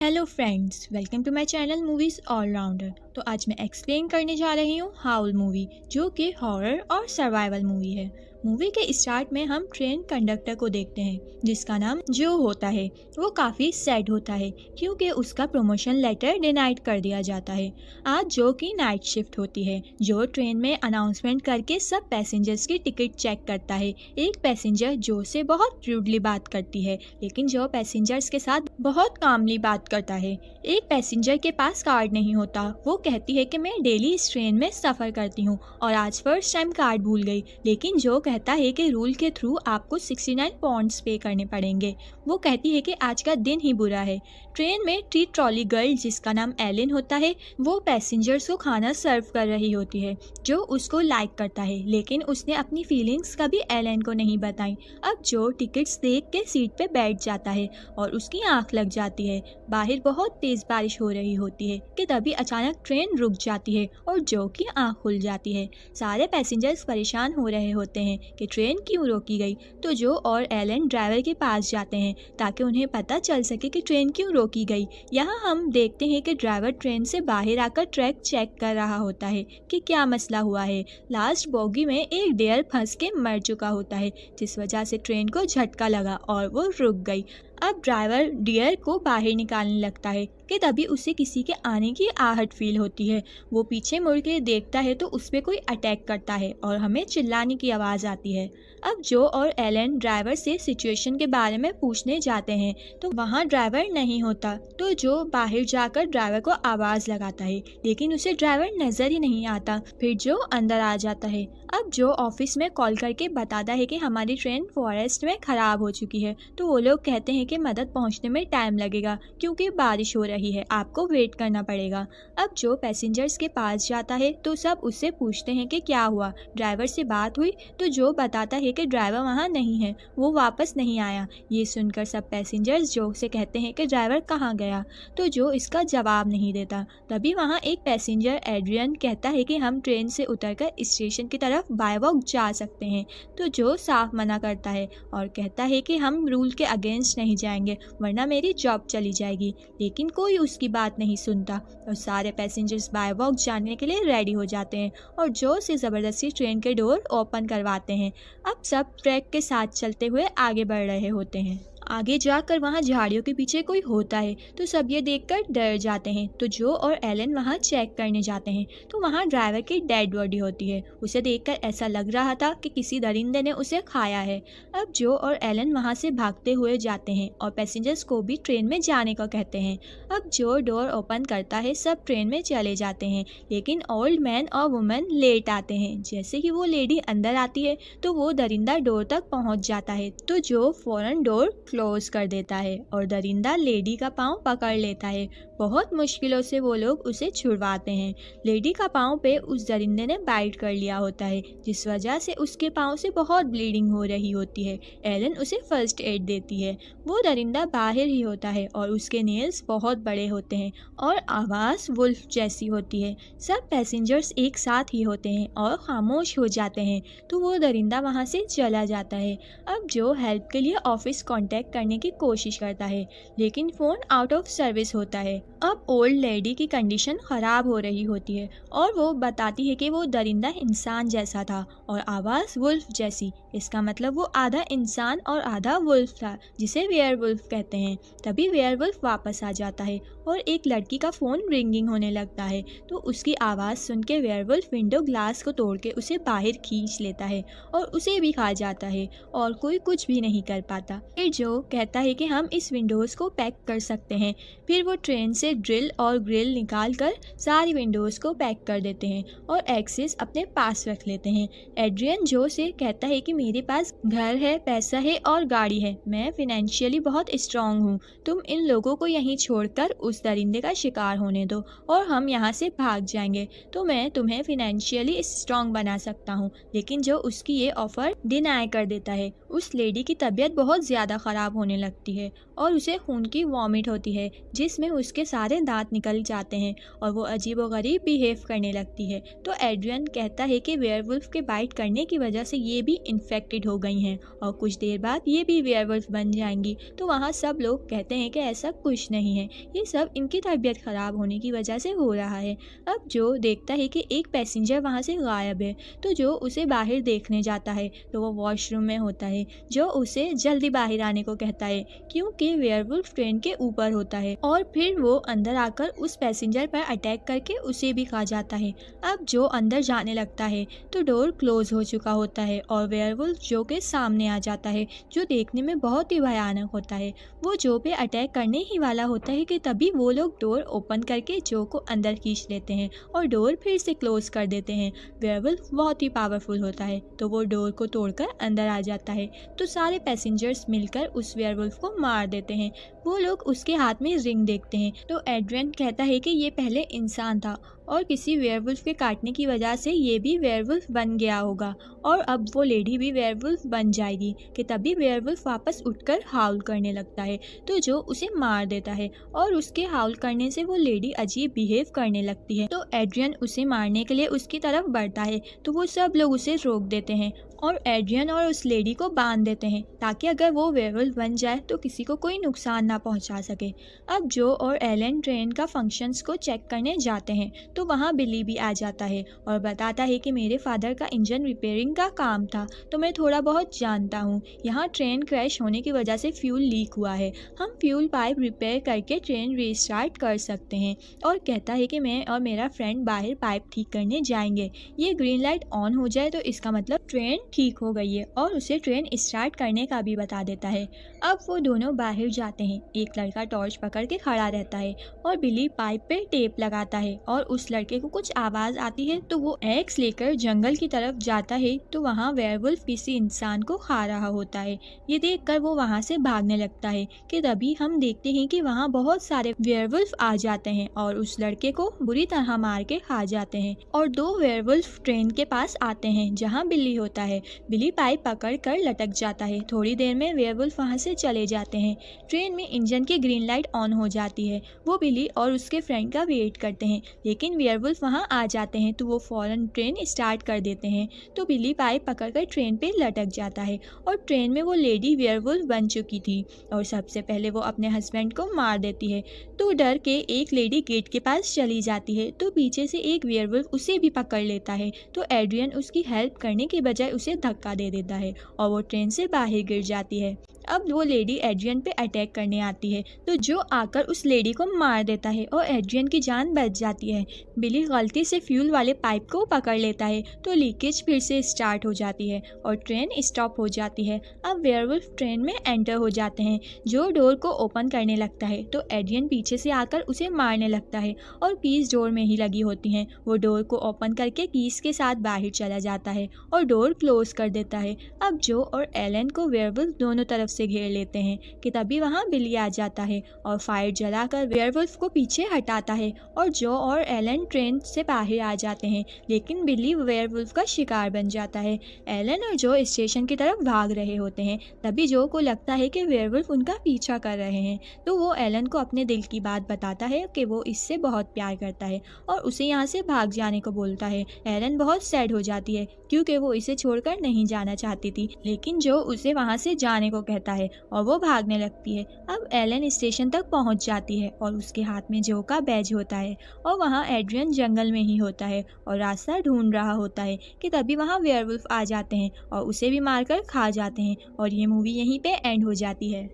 Hello friends, welcome to my channel movies all rounder. तो आज मैं एक्सप्लेन करने जा रही हूँ हाउल मूवी, जो कि हॉरर और सर्वाइवल मूवी है। मूवी के स्टार्ट में हम ट्रेन कंडक्टर को देखते हैं जिसका नाम जो होता है। वो काफ़ी सैड होता है क्योंकि उसका प्रमोशन लेटर डिनाइड कर दिया जाता है। आज जो की नाइट शिफ्ट होती है। जो ट्रेन में अनाउंसमेंट करके सब पैसेंजर्स की टिकट चेक करता है। एक पैसेंजर जो से बहुत रूडली बात करती है, लेकिन जो पैसेंजर्स के साथ बहुत कामली बात करता है। एक पैसेंजर के पास कार्ड नहीं होता। वो कहती है कि मैं डेली इस ट्रेन में सफ़र करती हूँ और आज फर्स्ट टाइम कार्ड भूल गई, लेकिन जो कहता है कि रूल के थ्रू आपको 69 पॉन्ड्स पे करने पड़ेंगे। वो कहती है कि आज का दिन ही बुरा है। ट्रेन में टी ट्रॉली गर्ल जिसका नाम एलिन होता है, वो पैसेंजर्स को खाना सर्व कर रही होती है जो उसको लाइक करता है, लेकिन उसने अपनी फीलिंग्स कभी एलिन को नहीं बताई। अब जो टिकट्स देख के सीट पे बैठ जाता है और उसकी आंख लग जाती है। बाहर बहुत तेज बारिश हो रही होती है कि तभी अचानक ट्रेन रुक जाती है और जो की आंख खुल जाती है। सारे पैसेंजर्स परेशान हो रहे होते हैं कि ट्रेन क्यों रोकी गई। तो जो और एलन ड्राइवर के पास जाते हैं ताकि उन्हें पता चल सके कि ट्रेन क्यों रोकी गई। यहाँ हम देखते हैं कि ड्राइवर ट्रेन से बाहर आकर ट्रैक चेक कर रहा होता है कि क्या मसला हुआ है। लास्ट बोगी में एक डेयर फंस के मर चुका होता है, जिस वजह से ट्रेन को झटका लगा और वो रुक गई। अब ड्राइवर डियर को बाहर निकालने लगता है कि तभी उसे किसी के आने की आहट फील होती है। वो पीछे मुड़ के देखता है तो उस पर कोई अटैक करता है और हमें चिल्लाने की आवाज़ आती है। अब जो और एलन ड्राइवर से सिचुएशन के बारे में पूछने जाते हैं तो वहाँ ड्राइवर नहीं होता। तो जो बाहर जाकर ड्राइवर को आवाज़ लगाता है, लेकिन उसे ड्राइवर नज़र ही नहीं आता। फिर जो अंदर आ जाता है। अब जो ऑफिस में कॉल करके बताता है कि हमारी ट्रेन फॉरेस्ट में ख़राब हो चुकी है। तो वो लोग कहते हैं कि मदद पहुंचने में टाइम लगेगा क्योंकि बारिश हो रही है, आपको वेट करना पड़ेगा। अब जो पैसेंजर्स के पास जाता है तो सब उससे पूछते हैं कि क्या हुआ, ड्राइवर से बात हुई। तो जो बताता है कि ड्राइवर वहाँ नहीं है, वो वापस नहीं आया। ये सुनकर सब पैसेंजर्स जो से कहते हैं कि ड्राइवर कहाँ गया। तो जो इसका जवाब नहीं देता। तभी वहाँ एक पैसेंजर एड्रियन कहता है कि हम ट्रेन से उतरकर स्टेशन की तरफ बाय वॉक जा सकते हैं। तो जो साफ मना करता है और कहता है कि हम रूल के अगेंस्ट नहीं जाएंगे वरना मेरी जॉब चली जाएगी, लेकिन कोई उसकी बात नहीं सुनता और सारे पैसेंजर्स बाय वॉक जाने के लिए रेडी हो जाते हैं और जो से ज़बरदस्ती ट्रेन के डोर ओपन करवाते हैं। अब सब ट्रैक के साथ चलते हुए आगे बढ़ रहे होते हैं। आगे जाकर वहाँ झाड़ियों के पीछे कोई होता है तो सब ये देखकर डर जाते हैं। तो जो और एलन वहाँ चेक करने जाते हैं तो वहाँ ड्राइवर की डेड बॉडी होती है। उसे देखकर ऐसा लग रहा था कि किसी दरिंदे ने उसे खाया है। अब जो और एलन वहाँ से भागते हुए जाते हैं और पैसेंजर्स को भी ट्रेन में जाने को कहते हैं। अब जो डोर ओपन करता है सब ट्रेन में चले जाते हैं, लेकिन ओल्ड मैन और वुमेन लेट आते हैं। जैसे ही वो लेडी अंदर आती है तो वो दरिंदा डोर तक पहुँच जाता है। तो जो फौरन डोर क्लोज कर देता है और दरिंदा लेडी का पाँव पकड़ लेता है। बहुत मुश्किलों से वो लोग उसे छुड़वाते हैं। लेडी का पाँव पे उस दरिंदे ने बाइट कर लिया होता है, जिस वजह से उसके पाँव से बहुत ब्लीडिंग हो रही होती है। एलन उसे फर्स्ट एड देती है। वो दरिंदा बाहर ही होता है और उसके नेल्स बहुत बड़े होते हैं और आवाज़ वुल्फ जैसी होती है। सब पैसेंजर्स एक साथ ही होते हैं और खामोश हो जाते हैं। तो वो दरिंदा वहाँ से चला जाता है। अब जो हेल्प के लिए ऑफिस कांटेक्ट करने की कोशिश करता है, लेकिन फ़ोन आउट ऑफ सर्विस होता है। अब ओल्ड लेडी की कंडीशन ख़राब हो रही होती है और वो बताती है कि वो दरिंदा इंसान जैसा था और आवाज़ वुल्फ जैसी। इसका मतलब वो आधा इंसान और आधा वुल्फ था, जिसे वेयरवुल्फ कहते हैं। तभी वेयरवुल्फ वापस आ जाता है और एक लड़की का फ़ोन रिंगिंग होने लगता है। तो उसकी आवाज़ सुन के वेयरवुल्फ विंडो ग्लास को तोड़ के उसे बाहर खींच लेता है और उसे भी खा जाता है और कोई कुछ भी नहीं कर पाता। फिर जो कहता है कि हम इस विंडोज़ को पैक कर सकते हैं। फिर वो ट्रेन से ड्रिल और ग्रिल निकाल कर सारी विंडोज़ को पैक कर देते हैं और एक्सेस अपने पास रख लेते हैं। एड्रियन जो से कहता है कि मेरे पास घर है, पैसा है और गाड़ी है, मैं फिनेंशियली बहुत स्ट्रांग हूँ। तुम इन लोगों को यहीं छोड़कर उस दरिंदे का शिकार होने दो और हम यहाँ से भाग जाएंगे, तो मैं तुम्हें फिनेंशियली स्ट्रांग बना सकता हूँ। लेकिन जो उसकी ये ऑफ़र डिनाई कर देता है। उस लेडी की तबीयत बहुत ज़्यादा ख़राब खराब होने लगती है और उसे खून की वॉमिट होती है जिसमें उसके सारे दांत निकल जाते हैं और वो अजीबोगरीब बिहेव करने लगती है। तो एड्रियन कहता है कि वेयरवुल्फ के बाइट करने की वजह से ये भी इन्फेक्टेड हो गई हैं और कुछ देर बाद ये भी वेयरवुल्फ बन जाएंगी। तो वहाँ सब लोग कहते हैं कि ऐसा कुछ नहीं है, ये सब इनकी तबीयत ख़राब होने की वजह से हो रहा है। अब जो देखता है कि एक पैसेंजर वहाँ से गायब है, तो जो उसे बाहर देखने जाता है तो वो वॉशरूम में होता है, जो उसे जल्दी बाहर आने को कहता है क्योंकि वेयरवुल्फ ट्रेन के ऊपर होता है और फिर वो अंदर आकर उस पैसेंजर पर अटैक करके उसे भी खा जाता है। अब जो अंदर जाने लगता है तो डोर क्लोज हो चुका होता है और वेयरवुल्फ जो के सामने आ जाता है, जो देखने में बहुत ही भयानक होता है। वो जो पे अटैक करने ही वाला होता है कि तभी वो लोग डोर ओपन करके जो को अंदर खींच लेते हैं और डोर फिर से क्लोज कर देते हैं। वेयरवुल्फ बहुत ही पावरफुल होता है तो वो डोर को तोड़कर अंदर आ जाता है। तो सारे पैसेंजर्स मिलकर उस वेयरवुल्फ को मार देते हैं। वो लोग उसके हाथ में रिंग देखते हैं तो एड्रियन कहता है कि ये पहले इंसान था और किसी वेयरवुल्फ के काटने की वजह से ये भी वेयरवुल्फ बन गया होगा और अब वो लेडी भी वेयरवुल्फ बन जाएगी कि तभी वेयरवुल्फ वापस उठकर हाउल करने लगता है। तो जो उसे मार देता है और उसके हाउल करने से वो लेडी अजीब बिहेव करने लगती है। तो एड्रियन उसे मारने के लिए उसकी तरफ बढ़ता है तो वो सब लोग उसे रोक देते हैं और एड्रियन और उस लेडी को बांध देते हैं ताकि अगर वो वेयरवुल्फ बन जाए तो किसी को कोई नुकसान ना पहुंचा सके। अब जो और एलन ट्रेन का फंक्शंस को चेक करने जाते हैं तो वहाँ बिली भी आ जाता है और बताता है कि मेरे फादर का इंजन रिपेयरिंग का काम था तो मैं थोड़ा बहुत जानता हूँ। यहाँ ट्रेन क्रैश होने की वजह से फ्यूल लीक हुआ है, हम फ्यूल पाइप रिपेयर करके ट्रेन रीस्टार्ट कर सकते हैं। और कहता है कि मैं और मेरा फ्रेंड बाहर पाइप ठीक करने जाएंगे, ये ग्रीन लाइट ऑन हो जाए तो इसका मतलब ट्रेन ठीक हो गई है और उसे ट्रेन स्टार्ट करने का भी बता देता है। अब वो दोनों बाहर जाते हैं, एक लड़का टॉर्च पकड़ के खड़ा रहता है और बिली पाइप पे टेप लगाता है और उस लड़के को कुछ आवाज़ आती है तो वो एक्स लेकर जंगल की तरफ जाता है तो वहाँ वेयरवुल्फ किसी इंसान को खा रहा होता है। ये देखकर वो वहाँ से भागने लगता है कि तभी हम देखते हैं कि वहाँ बहुत सारे वेयरवुल्फ आ जाते हैं और उस लड़के को बुरी तरह मार के खा जाते हैं और दो वेयरवुल्फ ट्रेन के पास आते हैं जहाँ बिली होता है। बिली पाइप पकड़ कर लटक जाता है। थोड़ी देर में वेयरवुल्फ वहाँ से चले जाते हैं। ट्रेन में इंजन की ग्रीन लाइट ऑन हो जाती है। वो बिली और उसके फ्रेंड का वेट करते हैं लेकिन वेयरवुल्फ वहाँ आ जाते हैं तो वो फौरन ट्रेन स्टार्ट कर देते हैं। तो बिली पाइप पकड़कर ट्रेन पे लटक जाता है और ट्रेन में वो लेडी वेयरवुल्फ बन चुकी थी और सबसे पहले वो अपने हस्बैंड को मार देती है। तो डर के एक लेडी गेट के पास चली जाती है तो पीछे से एक वेयरवुल्फ उसे भी पकड़ लेता है। तो एड्रियन उसकी हेल्प करने के बजाय उसे धक्का दे देता है और वो ट्रेन से बाहर गिर जाती है। अब वो लेडी एड्रियन पे अटैक करने आती है तो जो आकर उस लेडी को मार देता है और एड्रियन की जान बच जाती है। बिली गलती से फ्यूल वाले पाइप को पकड़ लेता है तो लीकेज फिर से स्टार्ट हो जाती है और ट्रेन स्टॉप हो जाती है। अब वेयरवुल्फ ट्रेन में एंटर हो जाते हैं। जो डोर को ओपन करने लगता है तो एड्रियन पीछे से आकर उसे मारने लगता है और कीज डोर में ही लगी होती हैं। वो डोर को ओपन करके कीज के साथ बाहर चला जाता है और डोर क्लोज कर देता है। अब जो और एलन को वेयरवुल्फ दोनों तरफ से घेर लेते हैं कि तभी वहाँ बिली आ जाता है और फायर जलाकर वेयरवुल्फ को पीछे हटाता है और जो और एलन ट्रेन से बाहर आ जाते हैं लेकिन बिली वेयरवुल्फ का शिकार बन जाता है। एलन और जो स्टेशन की तरफ भाग रहे होते हैं तभी जो को लगता है कि वेयरवुल्फ उनका पीछा कर रहे हैं तो वो एलन को अपने दिल की बात बताता है कि वो इससे बहुत प्यार करता है और उसे यहाँ से भाग जाने को बोलता है। एलन बहुत सैड हो जाती है क्योंकि वो इसे छोड़कर नहीं जाना चाहती थी लेकिन जो उसे वहाँ से जाने को कहता है और वो भागने लगती है। अब एलन स्टेशन तक पहुँच जाती है और उसके हाथ में जो का बैज होता है और वहाँ एड्रियन जंगल में ही होता है और रास्ता ढूंढ रहा होता है कि तभी वहाँ वेयरवुल्फ आ जाते हैं और उसे भी मारकर खा जाते हैं और ये मूवी यहीं पे एंड हो जाती है।